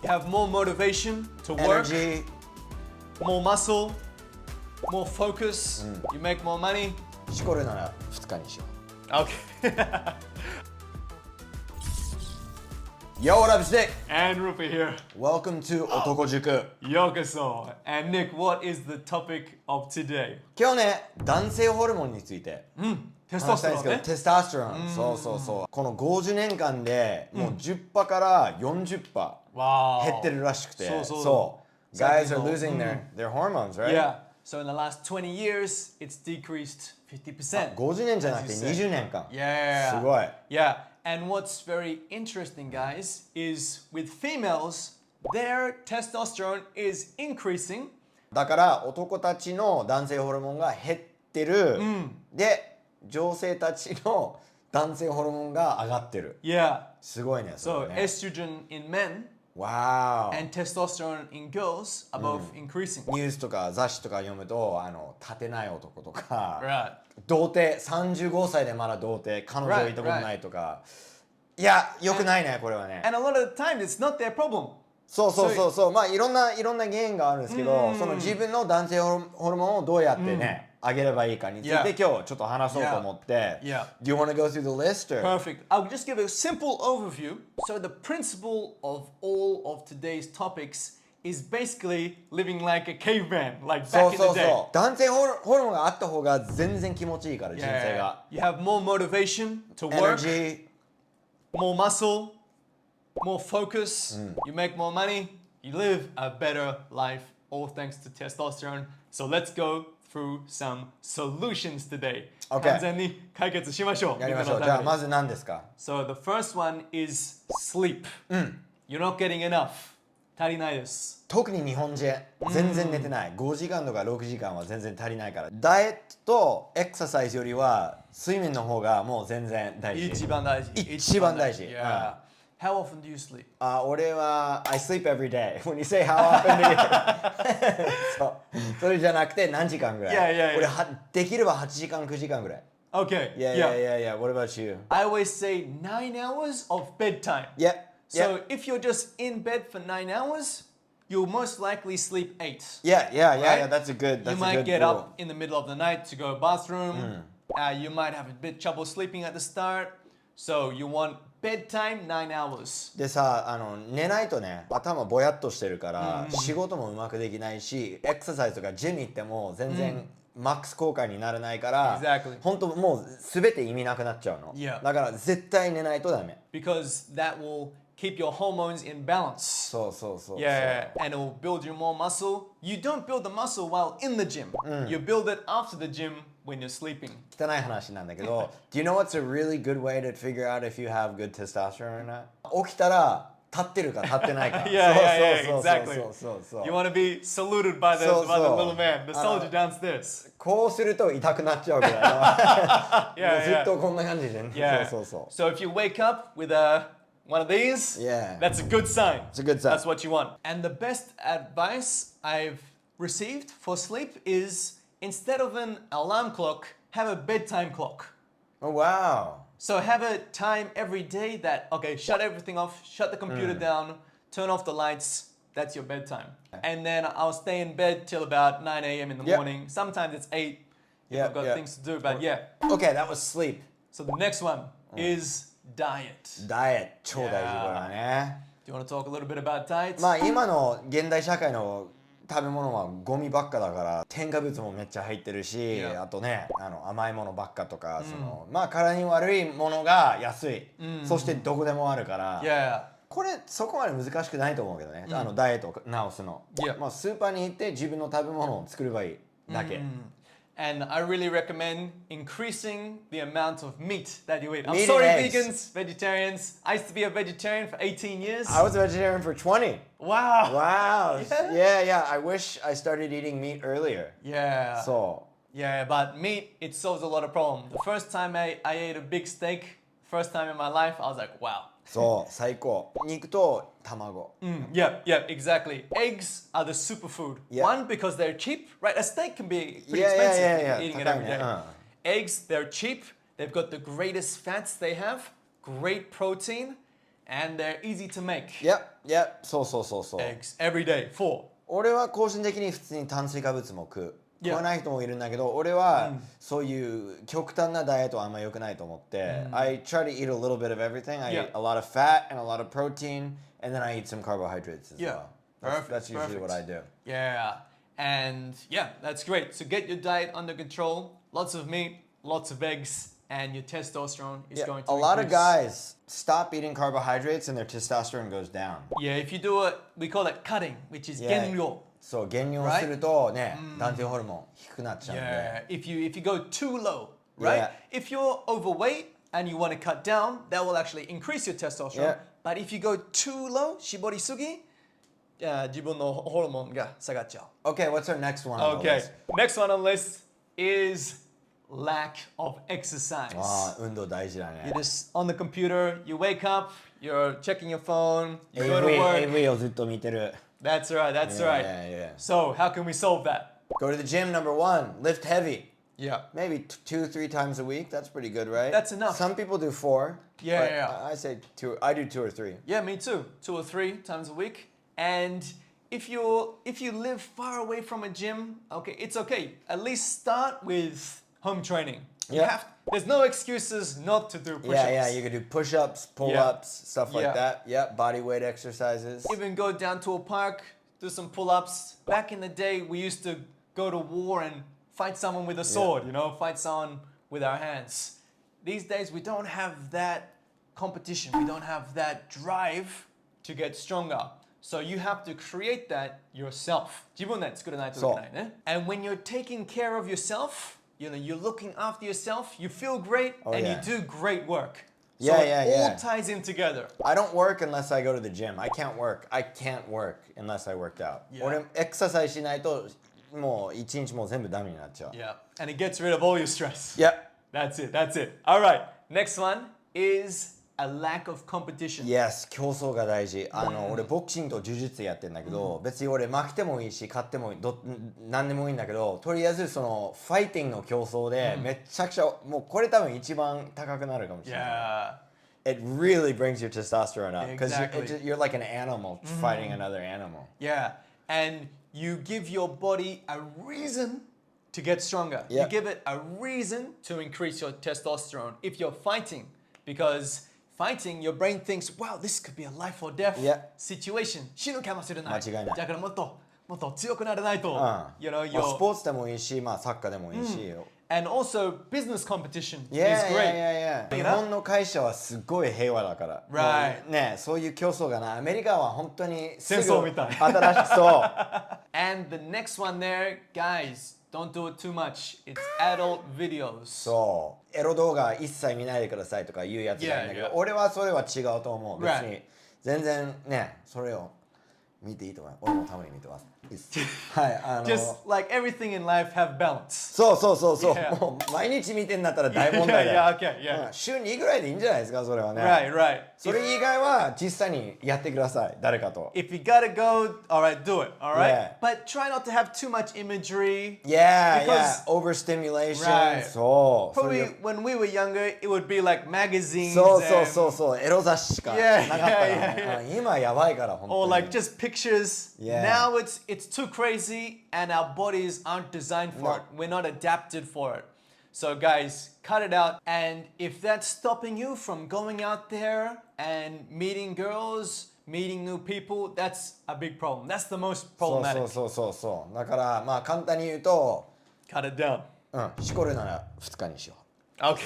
You have more motivation to work, energy more muscle, more focus, you make more money. しこるなら2日にしよ Okay. う Yo, what up, Nick? And Rupa here. Welcome to 男塾 Yokoso. And Nick, what is the topic of today? 今日ね、男性ホルモンについてテスト話したいんですけど、ステロンね。テストステロン、そうそうそう、この50年間でもう10%から40%Wow. 減ってるらしくて、そうGuys are losing their hormones, right? Yeah. So in the last 20 years, it's decreased 50%. 50年じゃなくて as you said. 20年間。 Yeah. すごい。 Yeah. And what's very interesting, guys, is with females, their testosterone is increasing. だから男たちの男性ホルモンが減ってる、で女性たちの男性ホルモンが上がってる。 Yeah. すごいね。 So それね estrogen in men Wow. and testosterone in girls are both increasing. ニュースとか雑誌とか読むと立てない男とか、 Right. 童貞35歳でまだ童貞彼女いたことないとか、いや良くないねこれはね。 And a lot of the time, it's not their problem. そうまあいろんな原因があるんですけど、その自分の男性ホルモンをどうやってね、上げればいいかについて Yeah. 今日ちょっと話そうと思って。 Yeah. Do you want to go through the list or? Perfect. I'll just give a simple overview. So the principle of all of today's topics is basically living like a caveman, like そう back in そう the day. そう。男性ホルモンがあった方が全然気持ちいいから人生 Yeah. が。 You have more motivation to work, Energy. more muscle, more focus, you make more money, you live a better life, all thanks to testosterone. So let's go through some solutions today. Okay. 完全に解決しましょう。やりましょう。じゃあまず何ですか？ So the first one is sleep. You're not getting enough. 足りないです。特に日本人全然寝てない。5時間とか6時間は全然足りないから。ダイエットとエクササイズよりは睡眠の方がもう全然大事。一番大事。一番大事。Yeah. How often do you sleep? 俺は I sleep every day. When you say how often do you そうそれじゃなくて何時間ぐらい Yeah. 俺できれば8時間9時間ぐらい Okay. Yeah. What about you? I always say 9 hours of bedtime. Yeah. So if you're just in bed for 9 hours, you'll most likely sleep 8. Yeah. That's a good You might get rule. up in the middle of the night to go bathroom. You might have a bit trouble sleeping at the start. So you want bedtime 9 hours. でさ寝ないとね頭ぼやっとしてるから仕事もうまくできないしエクササイズとかジム行っても全然マックス効果にならないから Exactly. 本当もう全て意味なくなっちゃうの Yeah. だから絶対寝ないとダメ Because that will keep your hormones in balance. そう Yeah, and it will build you more muscle. You don't build the muscle while in the gym. You build it after the gym when you're sleeping. 汚い話なんだけど Do you know what's a really good way to figure out if you have good testosterone or not? 起きたら立ってるか立ってないか Yeah, exactly. そう You want to be saluted by the little man, the soldier downstairs. こうすると痛くなっちゃうぐらいもうずっとこんな感じでね Yeah. そう So if you wake up with one of these, Yeah. that's a good sign. It's a good sign. That's what you want. And the best advice I've received for sleep is instead of an alarm clock, have a bedtime clock. Oh wow So have a time every day that, okay, shut everything off, shut the computer down, turn off the lights, that's your bedtime. And then I'll stay in bed till about 9 a.m. in the Yep. morning. Sometimes it's 8 if Yep, I've got yep. things to do, but yeah. Okay, that was sleep So the next one is diet. ダイエット超大事 Yeah. これはね Do you want to talk a little bit about diet? まあ今の現代社会の食べ物はゴミばっかだから添加物もめっちゃ入ってるし、Yeah. あとね甘いものばっかとか、そのまあ体に悪いものが安い、そしてどこでもあるから、Yeah. これそこまで難しくないと思うけどね、ダイエットを直すの、Yeah. まあ、スーパーに行って自分の食べ物を作ればいいだけ、And I really recommend increasing the amount of meat that you eat. I'm Meat and sorry, eggs. vegans, vegetarians. I used to be a vegetarian for 18 years. I was a vegetarian for 20. Wow. Wow. Yeah. Yeah. I wish I started eating meat earlier. Yeah. So, Yeah, but meat, it solves a lot of problems. The first time I ate a big steak, first time in my life, I was like, wow. そう、最高。肉と卵。Yeah, exactly. Eggs are the superfood. Yeah. One, because they're cheap, right? A steak can be pretty Yeah, expensive yeah. eating it every day. 高いね。Eggs, they're cheap. They've got the greatest fats they have, great protein, and they're easy to make. Yep, そうそうそうそう。 Eggs every day, 4. 俺は個人的に普通に炭水化物も食う。いや食わない人もいるんだけど、俺はそういう極端なダイエットはあんま良くないと思って、I try to eat a little bit of everything. I eat a lot of fat and a lot of protein, and then I eat some carbohydrates as well. That's usually what I do. Yeah, and yeah, that's great. So get your diet under control. Lots of meat, lots of eggs, and your testosterone is going to A lot of increase. guys stop eating carbohydrates and their testosterone goes down. Yeah, if you do it, we call it cutting, which is Yeah. 減量. そう、減量するとね、男性ホルモン低くなっちゃうんで。 Yeah, if you go too low, right? Yeah. If you're overweight and you want to cut down, that will actually increase your testosterone. Yeah. But if you go too low, 絞りすぎ、自分のホルモンが下がっちゃう。Okay, what's our next one? on the Okay, list? next one on the list is lack of exercise. ああ、運動大事だね You're。just on the computer, you wake up, you're checking your phone, you go to work. AV をずっと見てる。That's right, that's right. Yeah. So, how can we solve that? Go to the gym, number one. Lift heavy. Yeah. Maybe 2-3 times a week. That's pretty good, right? That's enough. Some people do 4. Yeah, but yeah. I say 2. I do 2 or 3. Yeah, me too. 2 or 3 times a week. And if you live far away from a gym, okay, it's okay. At least start with home training. Yeah. There's no excuses not to do push-ups. Yeah. You can do push-ups, pull-ups, stuff like Yeah. that. Yep, body weight exercises. Even go down to a park, do some pull-ups. Back in the day, we used to go to war and fight someone with a sword, fight someone with our hands. These days, we don't have that competition. We don't have that drive to get stronger. So you have to create that yourself. 自分で作らないといけないね。And when you're taking care of yourself, you're looking after yourself, you feel great, and yeah. you do great work. So Yeah, it yeah. all ties in together. I don't work unless I go to the gym. I can't work unless I worked out. Yeah. 俺エクササイズしないともう一日もう全部ダメになっちゃう。Yeah, and it gets rid of all your stress. Yep. That's it. All right, next one is a lack of competition. Yes, 競争が大事。俺ボクシングと柔術やってんだけど、別に俺負けてもいいし勝ってもいい何でもいいんだけど、とりあえずそのファイティングの競争でめちゃくちゃもうこれ多分一番高くなるかもしれない。Yeah. It really brings your testosterone up because Exactly. you're like an animal fighting another animal. Yeah, and you give your body a reason to get stronger. Yeah. You give it a reason to increase your testosterone if you're fighting, because fighting, your brain thinks, wow, this could be a life or death Yeah. situation. 死ぬかもしれない。間違いない。だからもっと強くならないと。You know, まあスポーツでもいいし、まあサッカーでもいいし。And also business competition is Yeah. great. 日本の会社はすごい平和だから。Right. ね、そういう競争がない。アメリカは本当にすぐ戦争みたい。新しそう。And the next one there, guys, don't do it too much. It's adult videos. そう。エロ動画一切見ないでくださいとか言うやつがいるんだけど、 Yeah. 俺はそれは違うと思う。別 Right. に全然ね、それを見ていいと思う。俺もたまに見てます。はい、Just like everything in life, have balance. そう。Yeah. もう毎日見てんだったら大問題だよ。 Yeah, okay, yeah. 週2ぐらいでいいんじゃないですか、それはね。Right. それ以外は実際にやってください、誰かと。If you gotta go, all right, do it, all right? Yeah. But try not to have too much imagery. Yeah, Because- overstimulation. Right. そう。そ Probably れ when we were younger, it would be like magazines そう、エロ雑誌しかなかった Yeah, から yeah. 今やばいから、本当に。 or like just pictures. Yeah. Now it's too crazy and our bodies aren't designed for No. it. We're not adapted for it. So guys, cut it out. And if that's stopping you from going out there and meeting girls, meeting new people, that's a big problem. That's the most そう problematic. そう。だからまあ簡単に言うと、Cut it down. しこるなら2日にしよう。 Okay.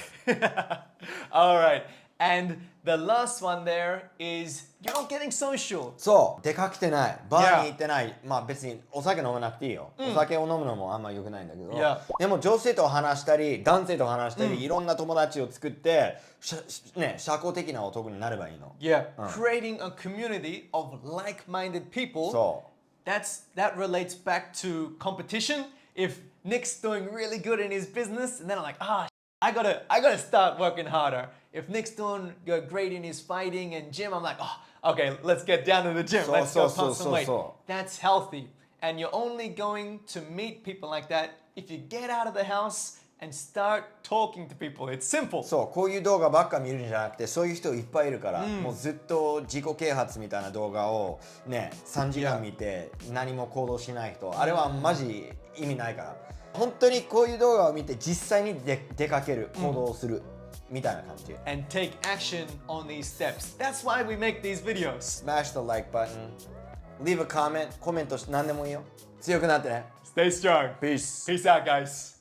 All right. And the last one there is you're not getting social. そう、出かけてない、バーに行ってない、まあ別にお酒飲まなくていいよ。お酒を飲むのもあんま良くないんだけど、 Yeah. でも女性と話したり、男性と話したり、いろんな友達を作って、社交的な男になればいいの。 Yeah. Creating a community of like-minded people. そ That relates back to competition. If Nick's doing really good in his business, and then I'm like, I gotta start working harder. If Nick's doing great in his fighting and gym, I'm like, okay, let's get down to the gym. So, Let's go pump some weight. so. That's healthy. And you're only going to meet people like that if you get out of the house and start talking to people. It's simple. そうこういう動画ばっか見るんじゃなくてそういう人いっぱいいるから、もうずっと自己啓発みたいな動画をね3時間見て何も行動しない人、あれはマジ意味ないから、本当にこういう動画を見て実際に出かける行動をする、みたいな感じ。 And take action on these steps. That's why we make these videos. Smash the like button, leave a comment, コメント何でもいいよ。強くなってね。 Stay strong. Peace. Peace out, guys.